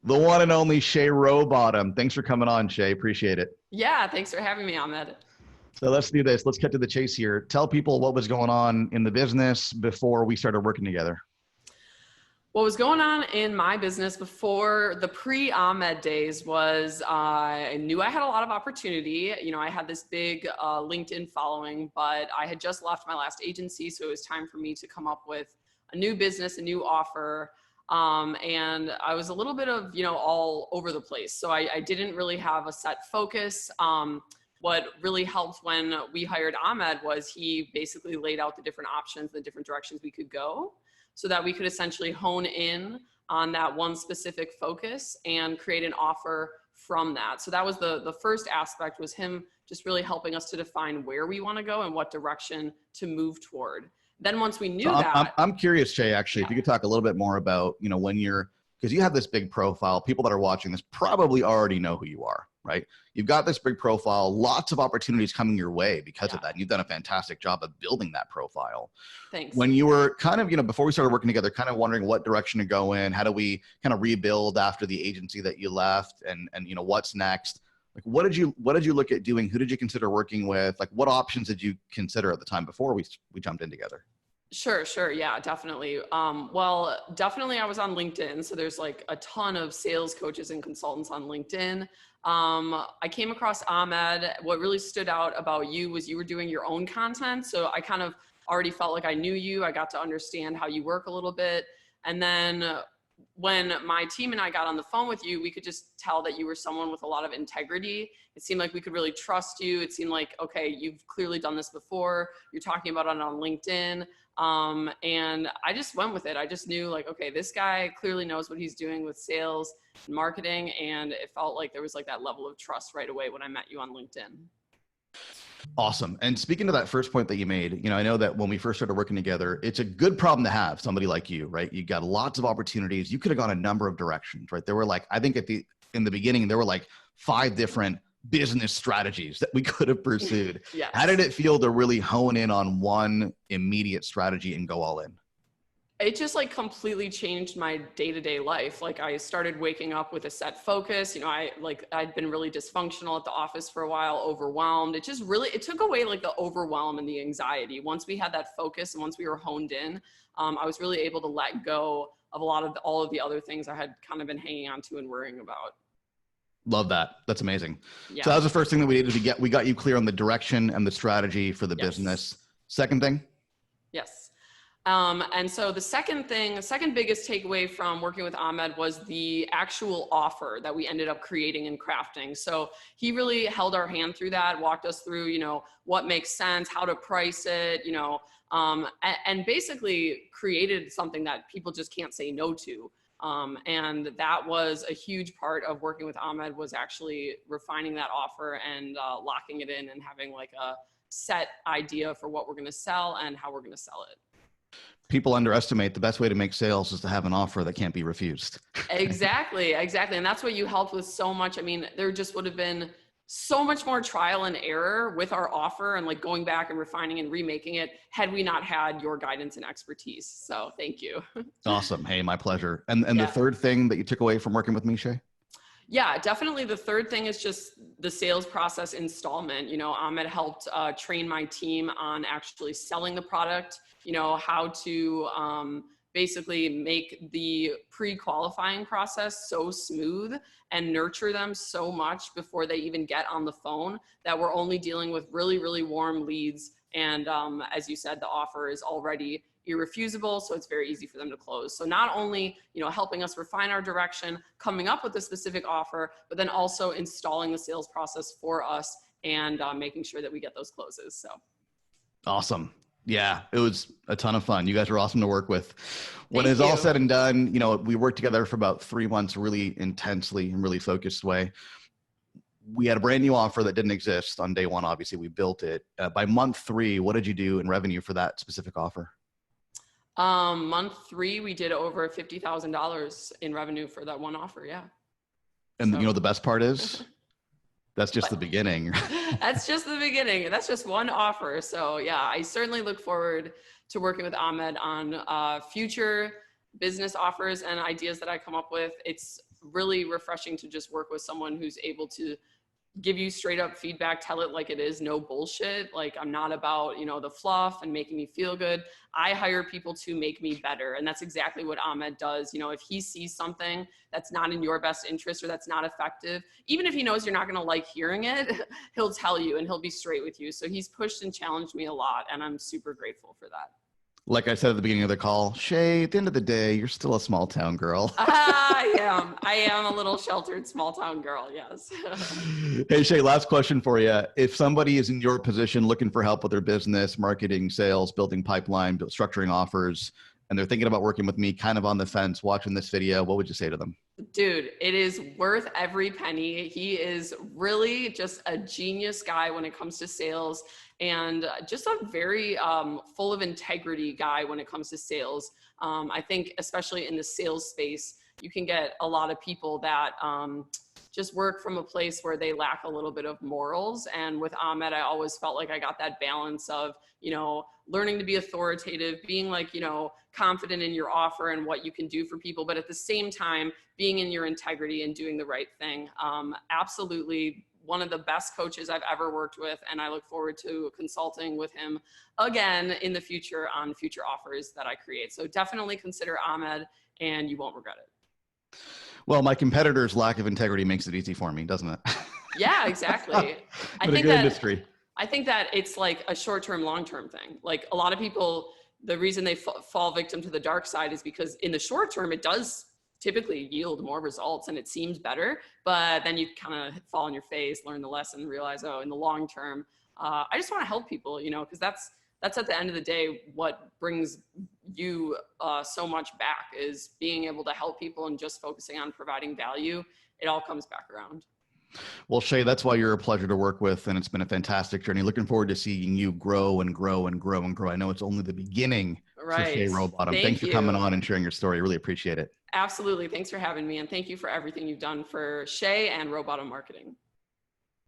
The one and only Shay Rowbottom. Thanks for coming on, Shay. Appreciate it. Yeah, thanks for having me, Ahmed. So let's do this. Let's cut to the chase here. Tell people what was going on in the business before we started working together. What was going on in my business before the pre-Ahmed days was I knew I had a lot of opportunity. You know, I had this big LinkedIn following, but I had just left my last agency, so it was time for me to come up with a new business, a new offer. And I was a little bit of, all over the place. So I didn't really have a set focus. What really helped when we hired Ahmed was he basically laid out the different options, the different directions we could go, so that we could essentially hone in on that one specific focus and create an offer from that. So that was the first aspect, was him just really helping us to define where we want to go and what direction to move toward. Then once we knew I'm curious, Shay, actually, if you could talk a little bit more about, when because you have this big profile, people that are watching this probably already know who you are, right? You've got this big profile, lots of opportunities coming your way because of that. And you've done a fantastic job of building that profile. Thanks. When you were kind of, before we started working together, kind of wondering what direction to go in, how do we kind of rebuild after the agency that you left, and what's next? Like, what did you look at doing? Who did you consider working with? Like, what options did you consider at the time before we jumped in together? Sure. Yeah, definitely. Well, definitely I was on LinkedIn. So there's like a ton of sales coaches and consultants on LinkedIn. I came across Ahmed. What really stood out about you was you were doing your own content. So I kind of already felt like I knew you. I got to understand how you work a little bit. And then when my team and I got on the phone with you, we could just tell that you were someone with a lot of integrity. It seemed like we could really trust you. It seemed like, okay, you've clearly done this before. You're talking about it on LinkedIn. And I just went with it. I just knew, like, okay, this guy clearly knows what he's doing with sales and marketing. And it felt like there was like that level of trust right away when I met you on LinkedIn. Awesome. And speaking to that first point that you made, I know that when we first started working together, it's a good problem to have, somebody like you, right? You got lots of opportunities. You could have gone a number of directions, right? There were like, I think in the beginning, there were like 5 different business strategies that we could have pursued. Yes. How did it feel to really hone in on one immediate strategy and go all in? It just like completely changed my day-to-day life. Like, I started waking up with a set focus. I'd been really dysfunctional at the office for a while, overwhelmed. It took away like the overwhelm and the anxiety. Once we had that focus and once we were honed in, I was really able to let go of all of the other things I had kind of been hanging on to and worrying about. Love that. That's amazing. Yeah. So that was the first thing that we needed to get. We got you clear on the direction and the strategy for the business. Second thing? Yes. And so the second biggest takeaway from working with Ahmed was the actual offer that we ended up creating and crafting. So he really held our hand through that, walked us through, what makes sense, how to price it, and basically created something that people just can't say no to. And that was a huge part of working with Ahmed, was actually refining that offer and locking it in and having like a set idea for what we're going to sell and how we're going to sell it. People underestimate the best way to make sales is to have an offer that can't be refused. Exactly. And that's what you helped with so much. I mean, there just would have been so much more trial and error with our offer and like going back and refining and remaking it had we not had your guidance and expertise. So thank you. Awesome. Hey, my pleasure. And the third thing that you took away from working with me, Shay? Yeah, definitely. The third thing is just the sales process installment. Ahmed helped train my team on actually selling the product, how to basically make the pre-qualifying process so smooth and nurture them so much before they even get on the phone that we're only dealing with really, really warm leads. And as you said, the offer is already irrefusable, so it's very easy for them to close. So not only, helping us refine our direction, coming up with a specific offer, but then also installing the sales process for us and making sure that we get those closes. So awesome. Yeah, it was a ton of fun. You guys were awesome to work with. When Thank it's you. all said and done, we worked together for about 3 months, really intensely and really focused way. We had a brand new offer that didn't exist on day one. Obviously, we built it. By month 3, what did you do in revenue for that specific offer? Month 3, we did over $50,000 in revenue for that one offer. Yeah. And the best part is that's just the beginning. That's just the beginning. That's just one offer. So yeah, I certainly look forward to working with Ahmed on future business offers and ideas that I come up with. It's really refreshing to just work with someone who's able to give you straight up feedback, tell it like it is, no bullshit. Like, I'm not about, you know, the fluff and making me feel good. I hire people to make me better. And that's exactly what Ahmed does. You know, if he sees something that's not in your best interest or that's not effective, even if he knows you're not going to like hearing it, he'll tell you and he'll be straight with you. So he's pushed and challenged me a lot, and I'm super grateful for that. Like I said at the beginning of the call, Shay, at the end of the day, you're still a small town girl. I am. I am a little sheltered small town girl. Yes. Hey, Shay, last question for you. If somebody is in your position looking for help with their business, marketing, sales, building pipeline, structuring offers, and they're thinking about working with me, kind of on the fence, watching this video, what would you say to them? Dude, it is worth every penny. He is really just a genius guy when it comes to sales, and just a very full of integrity guy when it comes to sales. I think especially in the sales space, you can get a lot of people that just work from a place where they lack a little bit of morals. And with Ahmed, I always felt like I got that balance of, you know, learning to be authoritative, being like, you know, confident in your offer and what you can do for people, but at the same time, being in your integrity and doing the right thing. Absolutely one of the best coaches I've ever worked with. And I look forward to consulting with him again in the future on future offers that I create. So definitely consider Ahmed, and you won't regret it. Well, my competitor's lack of integrity makes it easy for me, doesn't it? Yeah, exactly. But a good industry. I think that it's like a short-term, long-term thing. Like, a lot of people, the reason they fall victim to the dark side is because in the short term, it does typically yield more results and it seems better, but then you kind of fall on your face, learn the lesson, realize, oh, in the long term, I just want to help people, you know, because that's at the end of the day what brings you so much back, is being able to help people and just focusing on providing value. It all comes back around. Well, Shay, that's why you're a pleasure to work with, and it's been a fantastic journey. Looking forward to seeing you grow and grow and grow and grow. I know it's only the beginning for Shay Rowbottom. Thanks for coming on and sharing your story. Really appreciate it. Absolutely. Thanks for having me, and thank you for everything you've done for Shay and Rowbottom Marketing.